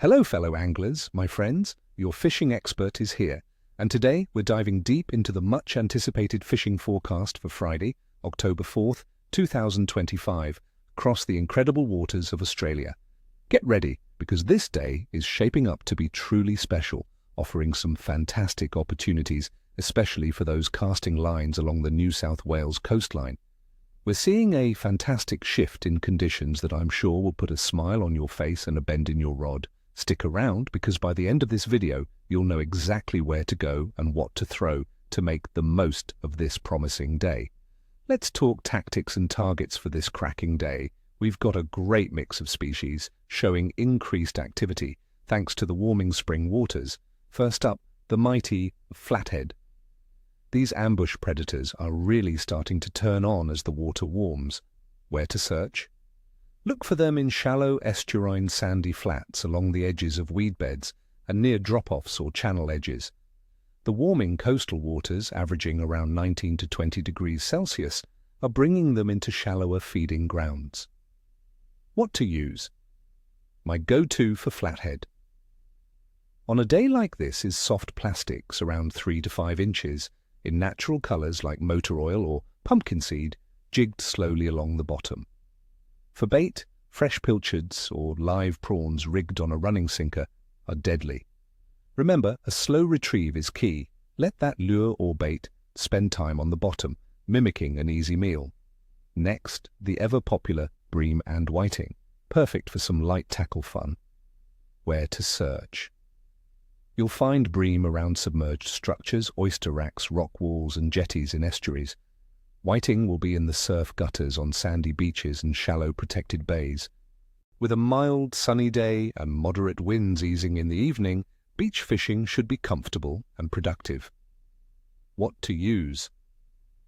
Hello fellow anglers, my friends, your fishing expert is here, and today we're diving deep into the much anticipated fishing forecast for Friday, October 4th, 2025, across the incredible waters of Australia. Get ready, because this day is shaping up to be truly special, offering some fantastic opportunities, especially for those casting lines along the New South Wales coastline. We're seeing a fantastic shift in conditions that I'm sure will put a smile on your face and a bend in your rod. Stick around, because by the end of this video, you'll know exactly where to go and what to throw to make the most of this promising day. Let's talk tactics and targets for this cracking day. We've got a great mix of species showing increased activity thanks to the warming spring waters. First up, the mighty Flathead. These ambush predators are really starting to turn on as the water warms. Where to search? Look for them in shallow estuarine sandy flats along the edges of weed beds and near drop-offs or channel edges. The warming coastal waters, averaging around 19 to 20 degrees Celsius, are bringing them into shallower feeding grounds. What to use? My go-to for Flathead. On a day like this is soft plastics around 3 to 5 inches, in natural colours like motor oil or pumpkin seed, jigged slowly along the bottom. For bait, fresh pilchards or live prawns rigged on a running sinker are deadly. Remember, a slow retrieve is key. Let that lure or bait spend time on the bottom, mimicking an easy meal. Next, the ever-popular bream and whiting, perfect for some light tackle fun. Where to search? You'll find bream around submerged structures, oyster racks, rock walls and jetties in estuaries. Whiting will be in the surf gutters on sandy beaches and shallow protected bays. With a mild, sunny day and moderate winds easing in the evening, beach fishing should be comfortable and productive. What to use?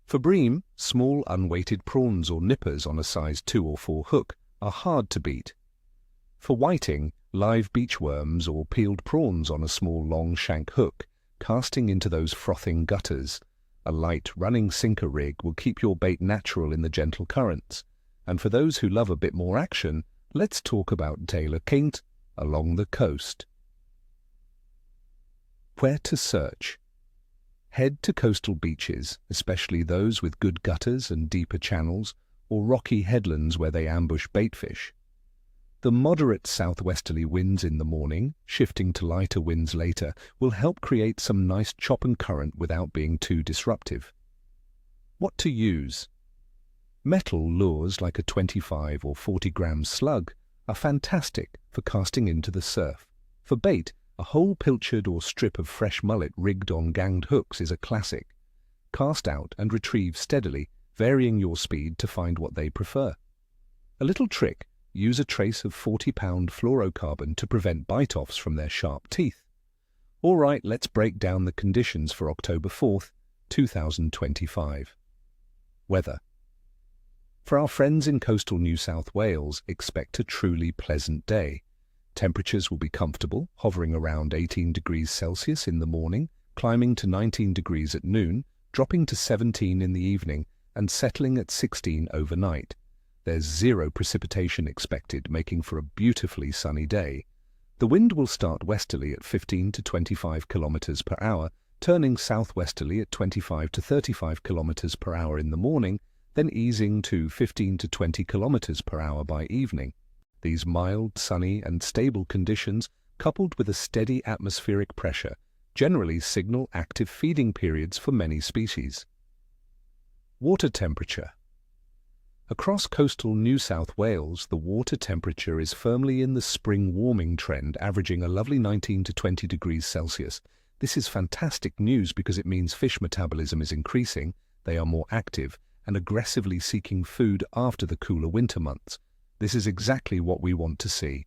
For bream, small unweighted prawns or nippers on a size 2 or 4 hook are hard to beat. For whiting, live beach worms or peeled prawns on a small long shank hook, casting into those frothing gutters. A light running sinker rig will keep your bait natural in the gentle currents. And for those who love a bit more action, let's talk about Tailor along the coast. Where to search? Head to coastal beaches, especially those with good gutters and deeper channels, or rocky headlands where they ambush baitfish. The moderate southwesterly winds in the morning, shifting to lighter winds later, will help create some nice chop and current without being too disruptive. What to use? Metal lures like a 25 or 40 gram slug are fantastic for casting into the surf. For bait, a whole pilchard or strip of fresh mullet rigged on ganged hooks is a classic. Cast out and retrieve steadily, varying your speed to find what they prefer. A little trick: use a trace of 40-pound fluorocarbon to prevent bite-offs from their sharp teeth. All right, let's break down the conditions for October 4th, 2025. Weather. For our friends in coastal New South Wales, expect a truly pleasant day. Temperatures will be comfortable, hovering around 18 degrees Celsius in the morning, climbing to 19 degrees at noon, dropping to 17 in the evening, and settling at 16 overnight. There's zero precipitation expected, making for a beautifully sunny day. The wind will start westerly at 15 to 25 kilometers per hour, turning southwesterly at 25 to 35 kilometers per hour in the morning, then easing to 15 to 20 kilometers per hour by evening. These mild, sunny and stable conditions, coupled with a steady atmospheric pressure, generally signal active feeding periods for many species. Water temperature. Across coastal New South Wales, the water temperature is firmly in the spring warming trend, averaging a lovely 19 to 20 degrees Celsius. This is fantastic news because it means fish metabolism is increasing, they are more active, and aggressively seeking food after the cooler winter months. This is exactly what we want to see.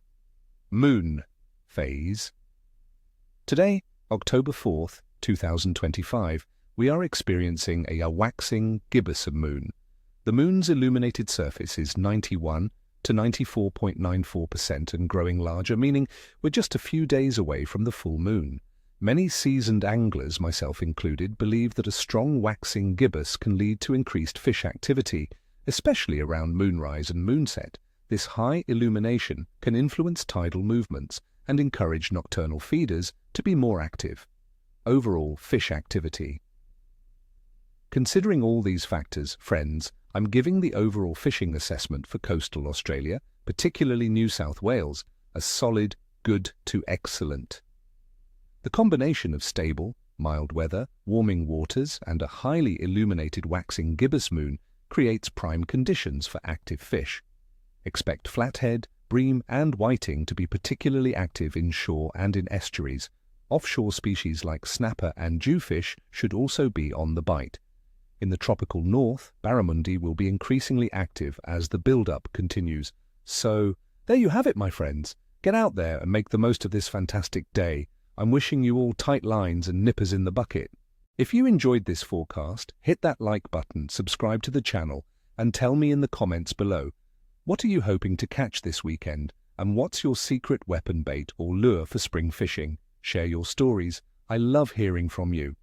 Moon phase. Today, October 4th, 2025, we are experiencing a waxing gibbous moon. The moon's illuminated surface is 91 to 94.94% and growing larger, meaning we're just a few days away from the full moon. Many seasoned anglers, myself included, believe that a strong waxing gibbous can lead to increased fish activity, especially around moonrise and moonset. This high illumination can influence tidal movements and encourage nocturnal feeders to be more active. Overall fish activity. Considering all these factors, friends, I'm giving the overall fishing assessment for coastal Australia, particularly New South Wales, a solid good to excellent. The combination of stable, mild weather, warming waters, and a highly illuminated waxing gibbous moon creates prime conditions for active fish. Expect flathead, bream, and whiting to be particularly active inshore and in estuaries. Offshore species like snapper and jewfish should also be on the bite. In the tropical north, barramundi will be increasingly active as the build-up continues. So, there you have it, my friends. Get out there and make the most of this fantastic day. I'm wishing you all tight lines and nippers in the bucket. If you enjoyed this forecast, hit that like button, subscribe to the channel, and tell me in the comments below, what are you hoping to catch this weekend, and what's your secret weapon bait or lure for spring fishing? Share your stories. I love hearing from you.